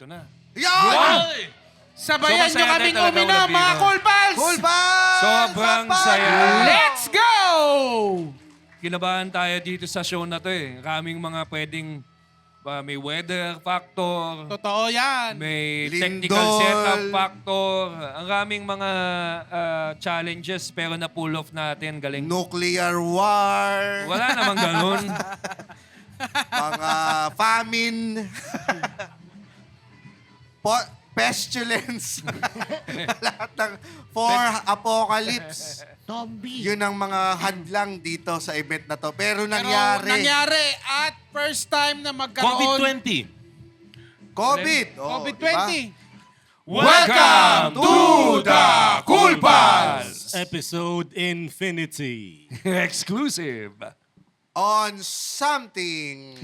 Ito na. Yan! Sabayan So, nyo masaya kaming tayo talaga, uminom, Olapiro. mga Cool Pals! Cool Pals! Sobrang Sampal! saya. Let's go! Kinabahan tayo dito sa show na to eh. Kaming mga pwedeng may weather factor, Totoo yan. may Lindol. technical setup factor, ang raming mga challenges pero na-pull off natin. Galing. Nuclear war, Wala namang ganun. mga famine, pestilence, lahat ng apocalypse. Zombie. Yun ang mga hadlang dito sa event na to. Pero Pero nangyari. at first time na magkaroon. COVID-20. COVID. Oh, COVID-20. diba? Welcome to the Cool Pals! Episode Infinity. Exclusive. On something.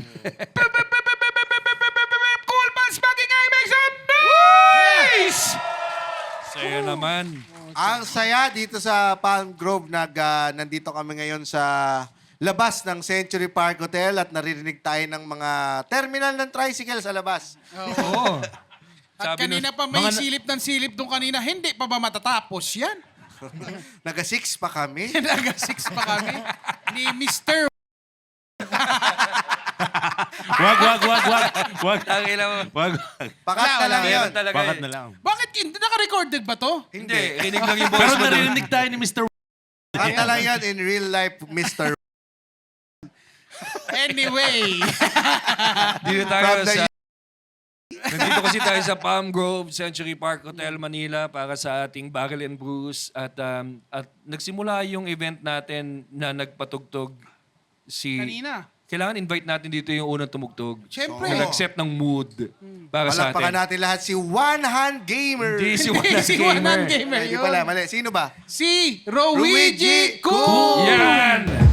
Cool Pals Bagingay, make some noise! Saya naman. Ang saya dito sa Palm Grove. Nandito kami ngayon sa labas ng Century Park Hotel at naririnig tayo ng mga terminal ng tricycle sa labas. Oo. At Sabi kanina pa may silip ng silip doon kanina. Hindi pa ba matatapos yan? Naga-6 pa kami. Naga-6 pa kami. Ni Mr. Wag. Tangina mo. Wag. Pakat na lang yun. Meron talaga Bakit eh. na lang? Bakit naka-recorded ba to? Hindi, rinig lang yung Pero voice mo doon. narinig tayo ni Mr. Pakat na lang yan in real life, Mr. Anyway. Dito tayo From the sa... Nandito kasi tayo sa Palm Grove Century Park Hotel, Manila para sa ating Barrel and Brews. At nagsimula yung event natin na nagpatugtog si... Kanina. Kailangan invite natin dito yung unang tumugtog. Siyempre. Na nag-set ng mood para sa Palakpakan atin. natin lahat si One Hand Gamer. Hindi si Hindi, One si Gamer. Wanan Gamer Hindi yun. pala, mali. Sino ba? Si Luigi Luigi Cool. Yan!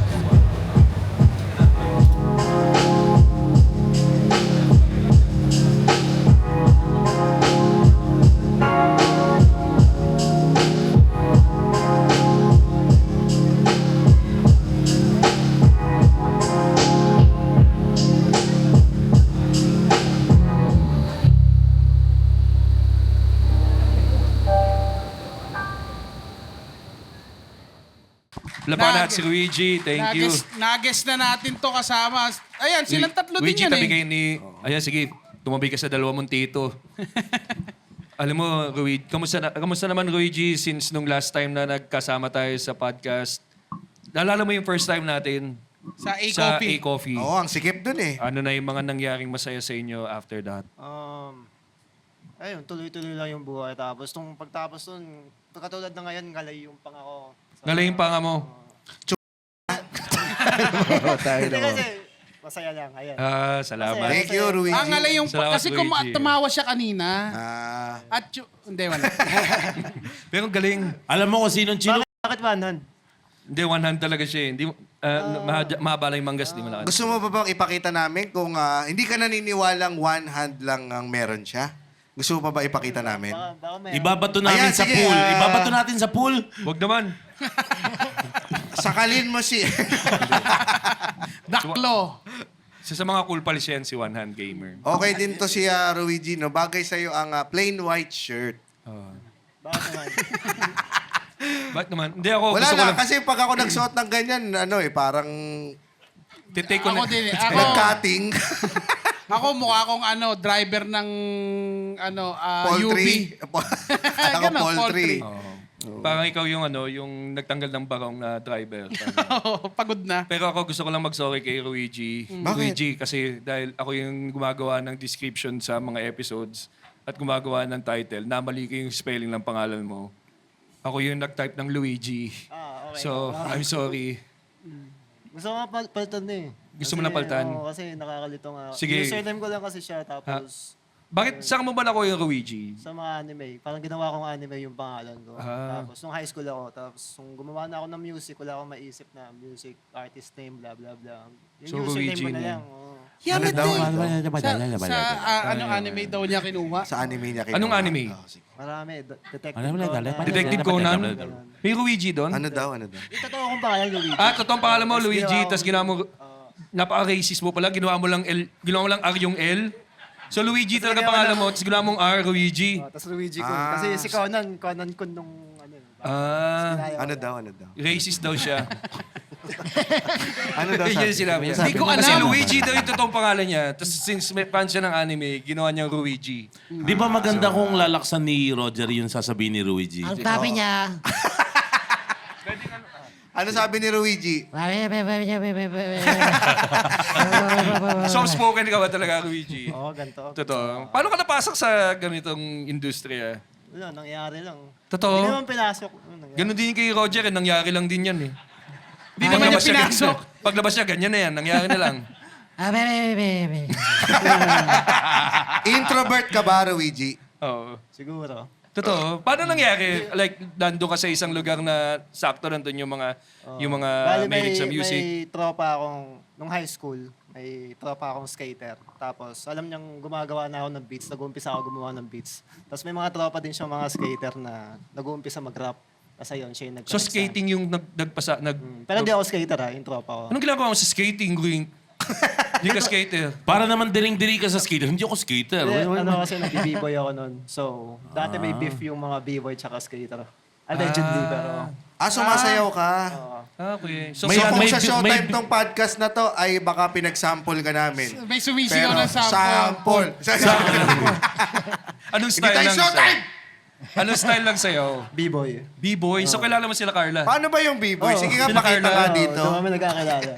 Laban natin si Luigi. Thank you. Nages na natin to kasama. Ayan, silang tatlo din Luigi, yan tabi eh. kayo ni... Ayan, sige. Tumabi ka sa dalawa mong tito. Alam mo, Luigi, kamusta naman, Luigi, since nung last time na nagkasama tayo sa podcast? Naalala mo yung first time natin Sa sa A-Coffee. A-Coffee? Oo, ang sikip dun eh. Ano na yung mga nangyaring masaya sa inyo after that? Ayun, tuloy-tuloy lang yung buhay. Tapos, nung pagtapos nun, katulad na ngayon, ngalay yung pangako. Ngalayin pa nga mo. Hindi kasi, masaya lang. Ayan. Salamat. Thank you, Luigi. Ang alay yung... Salamat, Kasi Luigi. tumawa siya kanina. Ah, Hindi, wala. Pero galing. Alam mo kung sinong chino? Bakit one hand? Hindi, one hand talaga siya. Hindi, mahaba lang yung manggas, di mo na. gusto mo ba bang ipakita namin kung hindi ka naniniwalang one hand lang ang meron siya? Gusto mo pa ba ipakita namin? Baka may... Ibabato namin Ayan, sa sige, pool. Ibabato natin sa pool. Huwag naman. Sakalin mo si... Daklo. Isa sa mga cool pals yan, si One Hand Gamer. Okay din to si Luigi, no? Bagay sa'yo ang plain white shirt. Bakit naman? Ba't naman? Hindi ako, Wala gusto ko lang, lang. kasi pag ako nagsuot ng ganyan, parang Titake ko Ako na. din. Ako, nag-cutting. ako mukha akong driver ng UB. Poultry. Ako Ganon, poultry. Parang ikaw yung yung nagtanggal ng barong na driver. Oo, pagod na. Pero ako gusto ko lang mag-sorry kay Luigi. Bakit? Luigi, kasi dahil ako yung gumagawa ng description sa mga episodes at gumagawa ng title, namali ko yung spelling ng pangalan mo. Ako yung nag-type ng Luigi. Okay. So, I'm sorry. Gusto ko nga palitan na eh. Gusto mo na palitan? Oo, kasi nakakalito nga. Sige. Username ko lang kasi siya, tapos Bakit, saan mo ba nakuha yung Luigi? sa mga anime. Parang ginawa kong anime yung pangalan ko. Ah. Tapos nung high school ako, tapos nung gumawa na ako ng music, wala akong maisip na music, artist name, blah, blah, blah. Yung So, username Luigi ko na mo. lang. Oo. Yan Ano daw? Sa anong anime daw niya kinuha? Sa anime niya kinuha. Anong anime? Oh, sige. Marami. Detective Ano na, Conan. Detective Conan? May Luigi doon? Ano daw? Yung totoo kong pangalan, Luigi. Totoong pangalan mo, Tapos Luigi, ginawa tapos kong- ginawa mo, napaka-racist mo pala, ginawa mo lang R yung L. So Luigi talaga pangalan mo, siguro mong R, Luigi. Tapos Luigi Kun. Kasi si Conan Kun nung ano. Ano daw? Racist daw siya. Ano daw Yun yung sinabi niya. Hindi ko Kasi alam. Luigi daw yung totoong pangalan niya. Tapos since may fan siya ng anime, ginawa niyang Luigi. Di ba maganda kung lalaksan ni Roger yung sasabihin ni Luigi? Ang sabi niya, Ano sabi ni Luigi? Soft-spoken ka ba talaga, Luigi? Oo, ganito. Totoo. Paano ka napasok sa ganitong industriya? Wala, nangyari lang. Totoo? Hindi naman pinasok. Ano nangyari? Ganun din kay Roger, nangyari lang din yan eh. Hindi naman niya Paglabas niya, pinasok. Paglabas niya, ganyan na yan. Nangyari na lang. Introvert ka ba, Luigi? Oo. Siguro. Totoo. Paano nangyari? Like, nandun ka sa isang lugar na sakto nandun yung mga Bali, mahilig sa music. May tropa akong, nung high school, may tropa akong skater. Tapos, alam niyang gumagawa na ako ng beats. Nag-uumpisa ako gumawa ng beats. Tapos may mga tropa din siyang mga skater na nag-uumpisa mag-rap. Kasi yun, siya yung So nag-connect sa- skating yung nagpasa... Pero hindi ako skater yung tropa ko. Anong ginagawa mo sa skating, Green? Hindi ka skater. Para naman diring-diri ka sa skater. Hindi ako skater. Hindi, ano kasi nag-b-boy ako nun. So, dati may beef yung mga b-boy tsaka skater. Allegedly, pero... Sumasayaw ka. Okay. So, So, May- kung may- sa showtime may- tong podcast na to, ay baka pinag-sample ka namin. May sumisigaw Pero, ng sample. anong Hindi style tayo lang showtime! Anong style lang sa'yo? B-boy. B-boy. So, kilala mo sila, Carla? Paano ba yung b-boy? Sige nga, Sila pakita Carla. nga dito. Doon kami nagkakilala.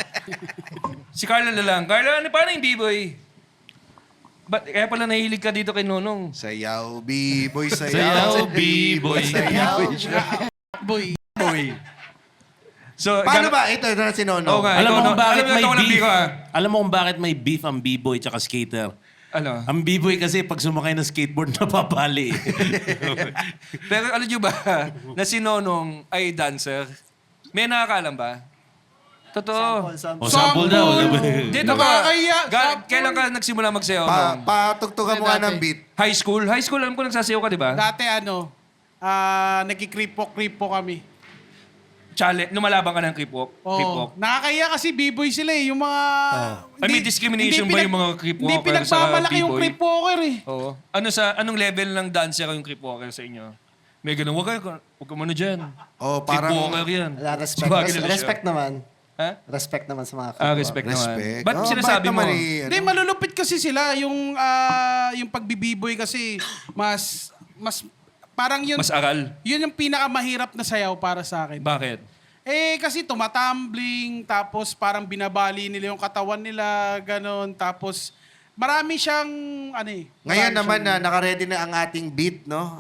Si Carla na lang. Carla, paano yung B-boy? Kaya pala nahilig ka dito kay Nonong. Sayaw, b-boy, Sayaw, sayaw. B-boy. Sayaw. Boy. So, Paano ba? Ito na si Nono. Oo nga. Alam mo ikaw, kung bakit alam mo, may ikaw walang beef? biro, ah. Alam mo kung bakit may beef ang b-boy tsaka skater? Ano? Ang b-boy kasi pag sumakay ng skateboard, napapali. Pero alam nyo ba na si Nonong ay dancer? May nakakaalam ba? Totoo. O sample daw. Dito Nakakahiya. Kailan ka nagsimula magsayaw? Nong? Patugtugan mo nga ng beat. High school? High school, alam ko nagsasayaw ka, di ba? Dati nagkikripo kami. Challenge. Lumalabang ka ng creepwalk? Oo. Nakakahiya kasi b-boy sila eh. Yung mga... Ay, may discrimination ba yung mga creepwalker Hindi pinagmamalaki sa yung b-boy? creepwalker eh. Oo. Anong level ng dancer yung creepwalker sa inyo? May ganun, huwag ka muna dyan. Oh, parang... Creepwalker yan. Wala, respect. Sabagay nila siya. Respect naman. Ha? Respect naman sa mga Respect naman. Respect. Ba't Oh, sinasabi bait mo? naman eh, Hindi, ano? malulupit kasi sila. Yung pagbibiboy kasi mas parang yun. Mas aral? Yun yung pinakamahirap na sayaw para sa akin. Bakit? Kasi tumatumbling, tapos parang binabali nila yung katawan nila, ganon. Tapos marami siyang, Ngayon marami naman siyang- na nakaredy na ang ating beat, no?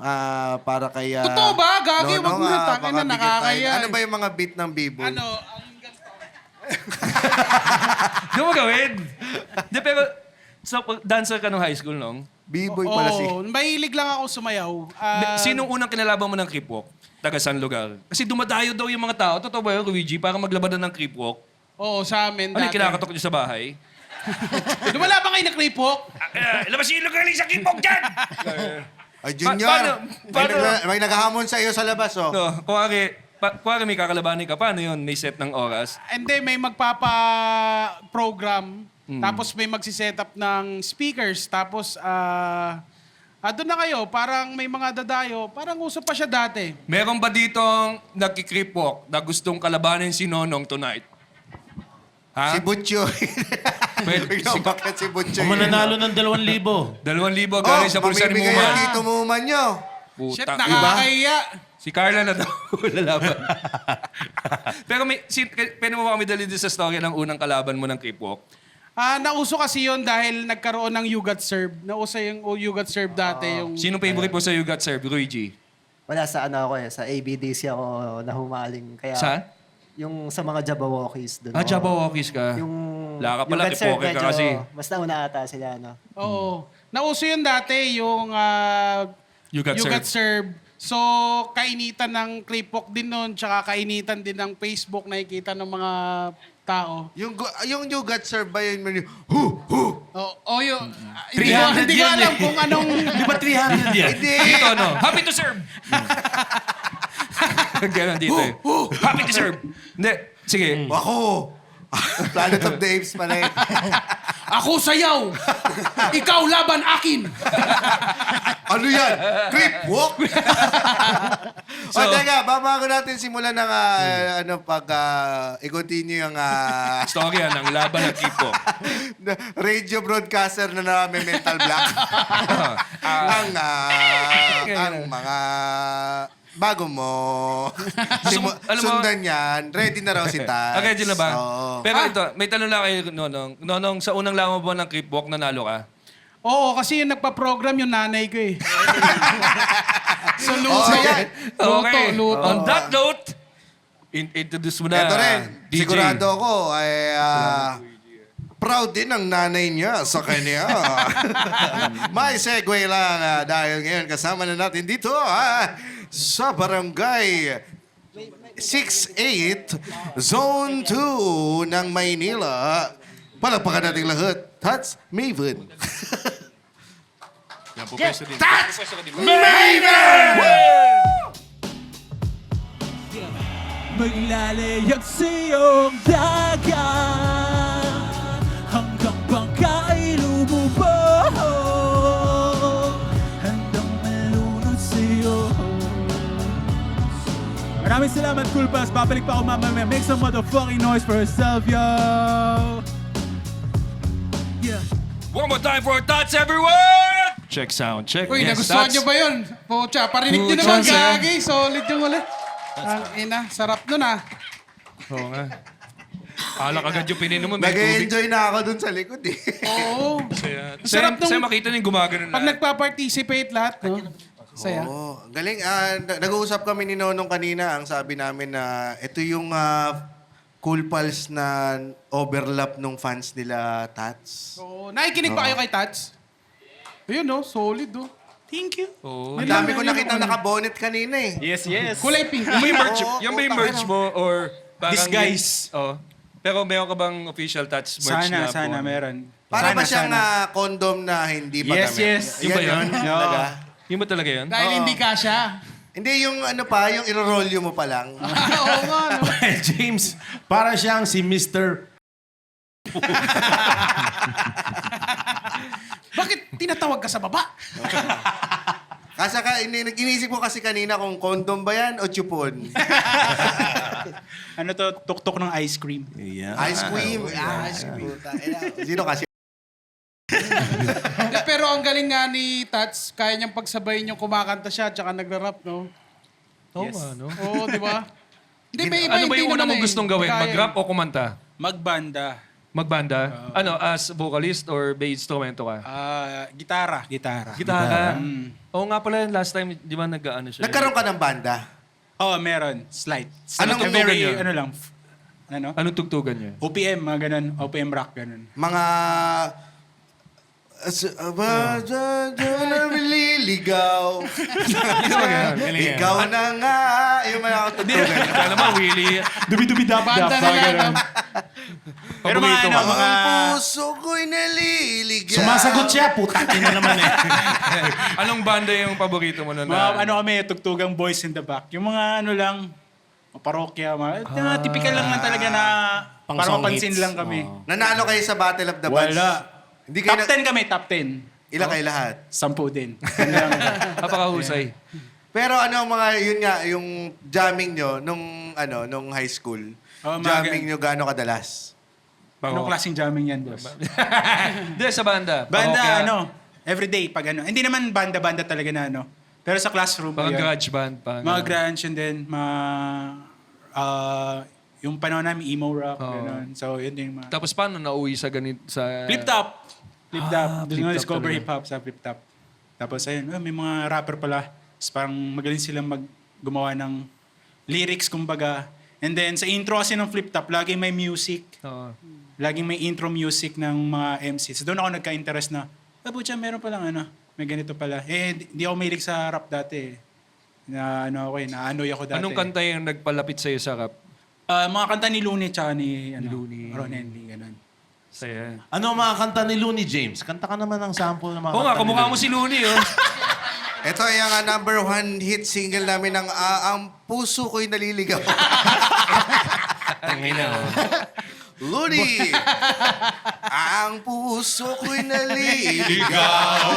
Para kay... Totoo ba? Gagi, Nono, wag mo na, tangin na, baka bigyan nakakaya tayo. Ano eh. ba yung mga beat ng b-boy? ang Di mo gawin? Di, pero, so, dancer ka nung high school, nung? B-boy pala si... mahilig lang ako sumayaw. Sinong unang kinalaban mo ng creepwalk? Taga saan lugar? Kasi dumadayo daw yung mga tao. Totoo ba yun, Luigi? Para maglabanan ng creepwalk? Oo, sa amin Ano yung dati. kinakatok niyo sa bahay? Lumala ba kayo na creepwalk? Labas yung lugar sa creepwalk dyan! Ay, Junior. paano- May naghahamon sa iyo sa labas, oh. No, kuwari may kakalabanin ka, paano yun? May set ng oras? Hindi, may magpapa-program. Tapos may magsiset up ng speakers. Tapos, doon na kayo. Parang may mga dadayo. Parang uso pa siya dati. Meron ba ditong nagki-creepwalk na gustong kalabanin si Nonong tonight? Ha? Si Butcho. Pwede- Biglang bakit si Butcho? Kung mananalo ng 2,000. 2,000 galing sa bulsa ni mamimigay Muman. yan dito Muman nyo. Shit, Puta, nakakahiya. Si Carla na daw lalaban. Pero pwede mo ba kami dalhin din sa story ng unang kalaban mo ng creepwalk? Nauso kasi yon dahil nagkaroon ng You Got Served. Nauso yung You Got Served dati. Yung... Sino favorite mo sa You Got Served? Luigi? Wala sa ako sa ABDC ako nahumaling. Kaya Saan? yung sa mga Jabberwockies doon. Jabberwockies ka. Yung Wala ka pala, Got Served, kipoker ka medyo kasi. Mas nauna ata sila, no? Oo. Nauso yun dati, yung You Got Served. Served. So, kainitan ng creepwalk din nun, tsaka kainitan din ng Facebook, nakikita ng mga tao. Yung you got served ba yun? Yung... hindi 300 ko yun alam eh. kung anong... Di ba 300 yan? Hindi. Dito, no? Happy to serve! Ganon dito eh. Happy to serve! Hindi, sige. Ako. Planet of the Apes pala eh. Ako sayaw! Ikaw laban akin! Ano yan? Creep walk? O teka, bago natin simulan ng i-continue yung Storya ng laban ng Kipo. radio broadcaster na may mental block. ang mga bago mo Alam mo- sundan yan, ready na raw si Taz. Okay, dyan na ba? Oo. Pero ito, may tanong lang kayo, Nonong. Nonong, sa unang lamang po ng Creep Walk, nanalo ka? Oo, kasi yung nagpa-program yung nanay ko eh. So, luto. Oh, yan. Okay. Luto. On that note, introduce mo na. Ito rin, DJ. sigurado ako ay proud din ang nanay niya sa kanya. May segue lang dahil ngayon kasama na natin dito sa Barangay 68, Zone 2 ng Maynila. Palagpakan natin lahat. Tats Maven. Yan po, pwesto din. Tats Pwesto ka din. Maglalayag sa iyong dagat hanggang bangkay lumubo handang malunod sa iyo. Maraming salamat, Cool Pass. Babalik pa ako mamaya. Make some motherfucking noise for yourself, yo! Yeah. One more time for our thoughts, everyone! Check sound, check. Uy, Yes, nagustuhan thoughts. nyo ba yun? Pucha, parinig nyo Pucha, naman, saya. gagi. Solid yung ulit. Ang ina, sarap nun ah. Oo nga. Alak agad yung pininom mo. May tubig. Nag-enjoy na ako dun sa likod eh. Oo. Saya. Sarap nung- Saya makita niyo gumagano Pag na. nagpa-participate lahat, no? Saya. Oo, galing. Nag-uusap kami ni Nonong kanina. Ang sabi namin na ito yung Cool Pals na overlap nung fans nila Tats. So, nakikinig ba kayo kay Tats? Ayun, no? Solid, no? Thank you. Oo. Ang dami ko nakita nakabonet kanina eh. Yes, yes. Kulay pink. Yung ba yung merch, Oo, yung ba yung putang merch ina. mo or parang Disguise. Oh. Pero meron ka bang official touch merch na Sana po? meron. Para ba Sana, siyang sana. condom na hindi pa Yes, gamit? yes. Yung ba yun? Talaga? Yung ba talaga yun? Dahil hindi ka siya. Hindi, yung ano pa, yung irorolyo mo pa lang. Oo nga, no? James, para siyang si Mr. Bakit tinatawag ka sa baba? Kasi inisip ko kasi kanina kung condom ba yan o chupon. Ano to? Tuktok ng ice cream. Yeah. Ice cream. Ice cream. Sino kasi? Pero ang galing nga ni Tats, kaya niyang pagsabayin yung kumakanta siya at saka nagra-rap, no? Oo Yes. nga, no? Oo, di ba? Hindi, may iba, Ano ba hindi yung una naman mong eh. gustong gawin? Kaya. Mag-rap o kumanta? Magbanda. Magbanda? Ano, as vocalist or may instrumento ka? Gitara. Gitara. Gitara? Oo nga pala yun, last time, di ba nag-ano siya? Nagkaroon ka ng banda? Oh, meron. Slight. Anong Like a very, tugtugan niyo? ano lang. Ano? Anong tugtugan niya? OPM, mga ganun. OPM rock, ganun. Mga... Naliligaw. Ikaw na nga. Yung mga tutugan. Kaya naman, Willie. Banda na lang. Pero mga Paborito ano, mo. mga... Ang puso ko'y naliligaw. Sumasagot siya, putak na naman eh. Anong banda yung paborito mo na? Mga ano kami, tugtugang boys in the back. Yung mga ano lang, parokya, mga typical lang talaga na Pang para song mapansin hits. lang kami. Nanalo kayo sa Battle of the Bands? Wala. Hindi kayo Top 10 kami, top 10. Ilan kayo lahat? 10 din. Yun lang. Napakahusay. Pero ano mga, yun nga, yung jamming nyo nung high school. Oh, mga Jamming nyo gaano kadalas? Anong klaseng jamming yan, boss? Hindi, sa banda. Banda, Parokya. ano, everyday, pag ano. Hindi naman banda-banda talaga na ano. Pero sa classroom, Parang yun. garage band. Parang Mga grunge and then, yung panahon namin, emo rock, Oo. gano'n. So, yun yung mga... Tapos paano nauwi sa ganit sa... Flip top. Flip top. Doon flip nga top discover talaga. hip hop sa flip top. Tapos ayun, may mga rapper pala. Tapos parang magaling silang gumawa ng lyrics, kumbaga. And then sa intro kasi ng flip top, laging may music. Oo. Laging may intro music ng mga MCs. So doon ako nagka-interest na, pucha, meron palang ano, may ganito pala. Di ako mahilig sa rap dati eh. Na ano ako naanoy ako dati. Anong kanta yung nagpalapit sa'yo sa rap? Mga kanta ni Looney tsaka ni Looney. Ron Henley, ganun. Saya. Ano ang mga kanta ni Looney James? Kanta ka naman ng sample ng mga Oo nga, kanta ni kamukha mo Looney. si Looney, oh. Ito ay ang number 1 hit single namin ng Ang Puso Ko'y Naliligaw. Tangina, oh. Looney! Ang puso ko'y naliligaw.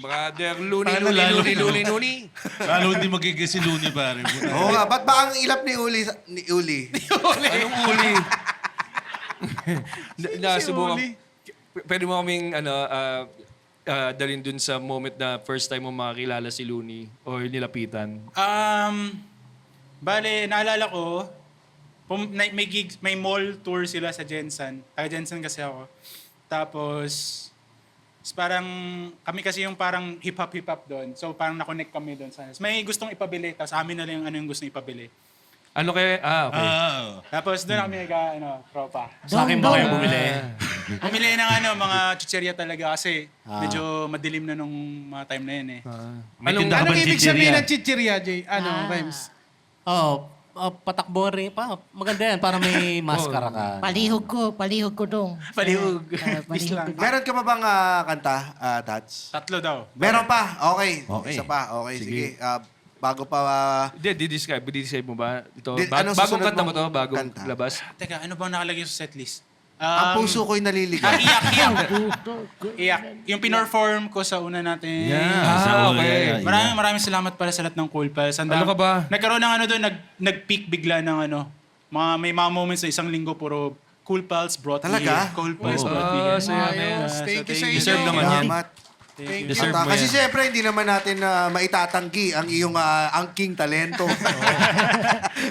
Brother Looney, Paano Looney, lalo? Looney, Looney, Looney. Lalo hindi magiging si Looney, pare. Oo nga, ba't ba ang ilap ni Uli? Ni Uli? Anong uli? Nasubukan. Uli. Pwede mo kaming dalhin dun sa moment na first time mo makakilala si Looney or nilapitan. Bale, naalala ko, may gigs, may mall tour sila sa Jensen. Taga Jensen kasi ako. Tapos parang kami kasi yung parang hip-hop doon. So parang na-connect kami doon. May gustong ipabili. Tapos amin na lang yung ano yung gusto ipabili. Ano kaya? Okay. Tapos doon kami tropa. Sa akin ba kayo bumili? Bumili ng mga chicheria talaga kasi medyo madilim na nung mga time na yun eh. May tinda ka Anong bang ibig chichirya? sabihin ng chichirya, Jay? Rems? Patakbo rin pa. Maganda yan, para may maskara ka. Palihog ko dong. Palihog. Palihog ko. Meron ka pa bang kanta, Tats? 3 daw. Meron pa? Okay. Okay. Isa pa. Okay, sige. Bago pa... Hindi, di-describe mo ba? Ito, Anong bagong susunod kanta mo mong to? Bagong kanta? labas? Teka, ano bang nakalagay sa setlist? ang puso ko'y naliligaw. Iyak. Yung pinorform ko sa una natin. okay. Maraming salamat pala sa lahat ng Cool Pals. Ano ka ba? Nagkaroon ng doon, nag-peak bigla ng may mga moments sa isang linggo puro Cool Pals brought me Talaga? here. Cool Pals brought me here. Saya na yan. Ayos. Thank you sa inyo. Deserve naman yan. Salamat. Deserve mo Kasi yan. siyempre, hindi naman natin maitatanggi ang iyong angking talento.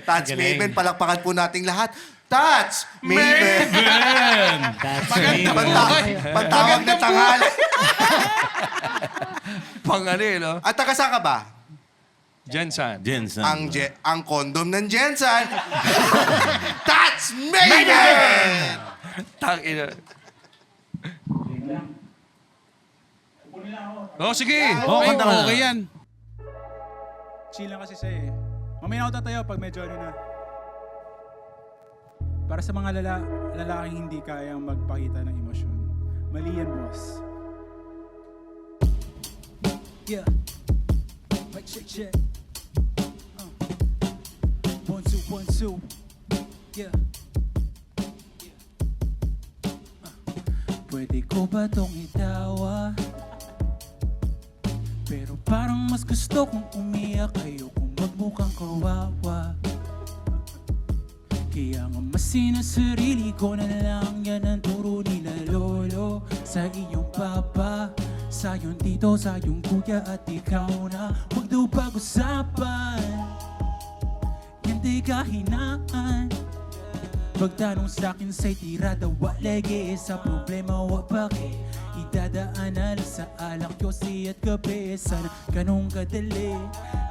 Tats Maven, palakpakan po nating lahat. Tats Maven! Pantawag na tanghal. Pang ano eh, no? At taga saan ka ba? Jensen. Jensen. Ang kondom ng Jensen. Tats Maven! Tangina. Oh, sige. Kanta ka na. Okay yan. Chill lang kasi siya eh. Mamaya ako tatayo pag medyo na. Para sa mga lalaking hindi kayang magpakita ng emosyon. Mali yan, boss. Yeah. Mic check. 1, 2, 1, 2. Yeah. Pwede ko ba tong itawa? Pero parang mas gusto kong umiyak. Ayokong magmukhang kawawa. Kaya nga mas sinasarili ko na lang. Yan ang turo nila lolo sa iyong papa, sa iyong tito, sa iyong kuya at ikaw na huwag daw pag-usapan. Yan di kahinaan. Pagtanong sa'kin sa'y tirada, walagi sa problema, wag bakit idadaan alas sa alak, yosi at kape. Sana ganun kadali,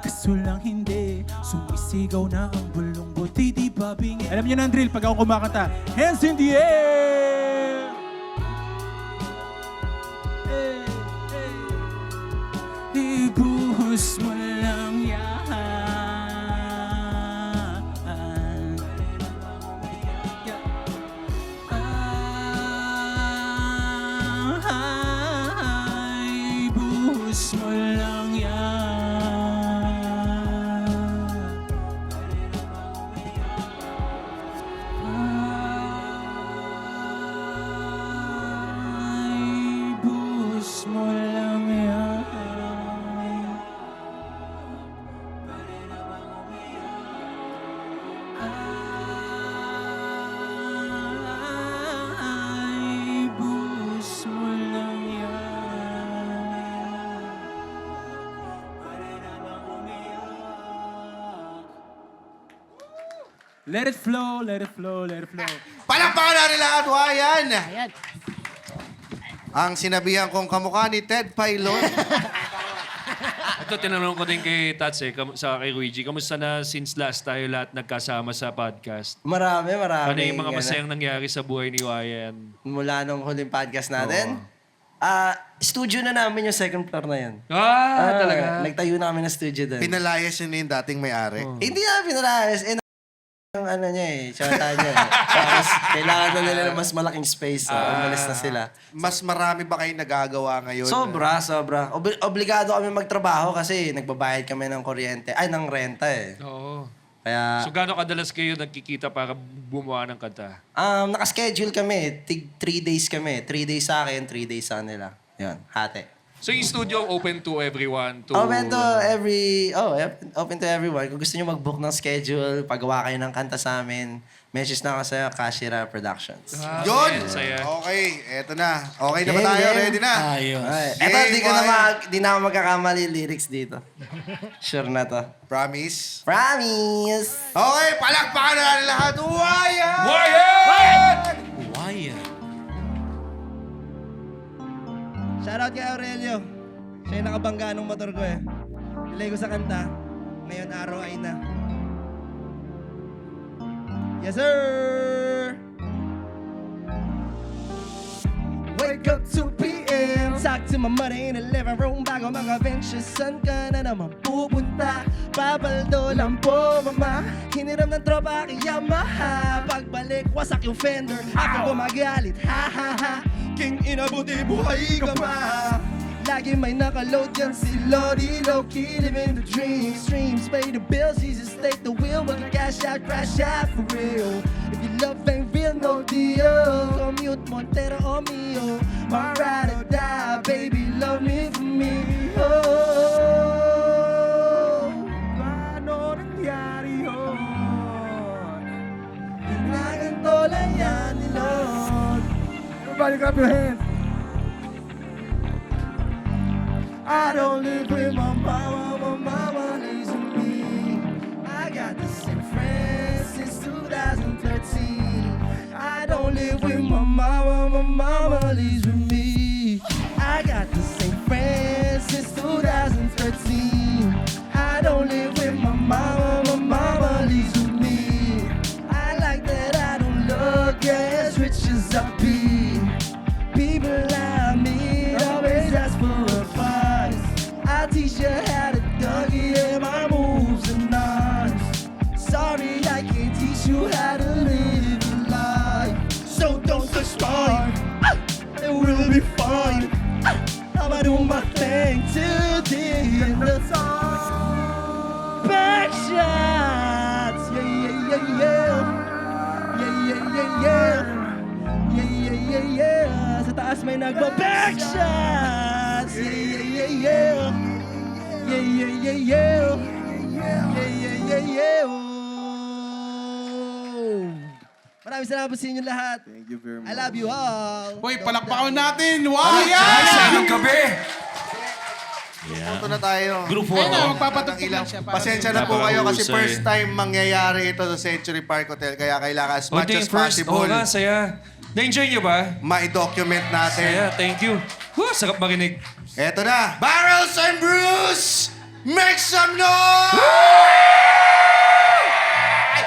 kaso lang hindi sumisigaw na ang bulong buti di ba bingi. Alam niyo na ang drill pag ako kumakanta, hands in the air. Hey, hey. Ibuhos mo lang yan. Ibuhos mo lang yan. Ibuhos mo lang yan. Ibuhos mo lang yan. Let it flow, let it flow, let it flow. Palakpakan natin lahat, Wayan! Ayan. Ang sinabihan kong kamukha ni Ted Pailon. Ito, tinanong ko din kay Tats sa kay Luigi. Kamusta na since last tayo lahat nagkasama sa podcast? Marami. Ano yung mga masayang nangyari sa buhay ni Wayan? Mula nung huling podcast natin. Studio na namin yung second floor na yun. Talaga? Nagtayo namin ng studio doon. Pinalayas yun yung dating may-ari. Hindi na pinalayas. Ang ano niya eh, tsaka niya eh. Tapos, kailangan na nila ng mas malaking space. Umalis na sila. Mas marami ba kayo nagagawa ngayon? Sobra. Obligado kami magtrabaho kasi nagbabayad kami ng kuryente. Ay, ng renta eh. Oo. Kaya, So, gaano kadalas kayo nagkikita para gumawa ng kanta? nakaschedule kami. 3 days kami. 3 days sa akin, 3 days sa nila. Yun, hati. So, yung studio open to everyone? Open to everyone. Kung gusto nyo mag-book ng schedule, paggawa kayo ng kanta sa amin, message na ako sa Kashira Productions. Yun! saya. Okay, eto na. Okay na ba Game, tayo? game. Ready na? Ayos. Eto, Game, di na ako magkakamali lyrics dito. Sure na to. Promise? Promise! Okay, palakpakan na natin lahat. Waya! Why? Shoutout kay Aurelio. Siya yung nakabangga ng motor ko eh. Nilay ko sa kanta. Ngayon araw ay na. Yes, sir! Wake up 2 p.m. Talk to my money in the living room. Bago mag-adventure, saan ka na naman pupunta? Papaldo lang po, mama. Hiniram ng tropa kay Yamaha. Pagbalik, wasak yung fender. Ako gumagalit, ha ha ha. King inabuti, buhay ka pa. Lagi may nakaload yan si Lodi. Low-key, living the dream. Streams, pay the bills, Jesus take the wheel. But cash out, crash out for real. If your love ain't real, no deal. Commute, Montero o Mio. My ride or die, baby, love me for me. Oh, paano nangyari yun? Ginaganto lang yan ni Lord. Everybody clap your hands. I don't live with my mama lives with me. I got the same friends since 2013. I don't live with my mama lives with me. I got the same friends since 2013. I don't live with my mama lives with me. I like that I don't look as rich as I be. People like me always ask for advice. I teach you how to doggy and my moves are nice. Sorry, I can't teach you how to live your life. So don't touch mine, it will be fine. I'ma do my thing till the end of time. Back shots, yeah, yeah, yeah, yeah. Yeah, yeah, yeah, yeah. Yeah, yeah, yeah, yeah. Sa taas may nagba-back shots. Yeah, yeah, yeah, yeah. Yeah, yeah, yeah, yeah. Yeah, yeah, yeah, yeah. Maraming salamat sa inyo lahat. Thank you very much. I love you all. Hoy, palakpakan natin! Wow! Anong gabi? Punto na tayo. Group Ayun na, 1. magpapatugtog lang siya. Pasensya na po kayo kasi Napaka-husay. first time mangyayari ito sa Century Park Hotel. Kaya kailangan as much Ito as yung first. possible, Oo nga, saya. Na-enjoy nyo ba? ma-document natin. Saya, thank you. Sarap marinig. Eto na. Barrels and Brews! Make some noise!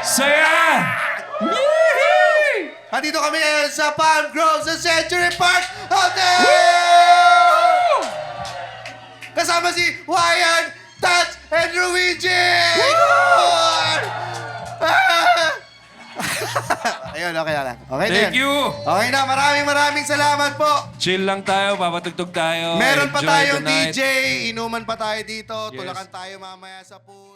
Saya! Andito kami ngayon sa Palm Grove sa Century Park Hotel! Kasama si Wyan, Tats, and Luigi! Ayun, okay na lang. Okay na Thank yan. you. Okay na, maraming salamat po. Chill lang tayo, papatugtog tayo. Meron pa Enjoy tayong the night. DJ, inuman pa tayo dito, Yes. tulakan tayo mamaya sa pool.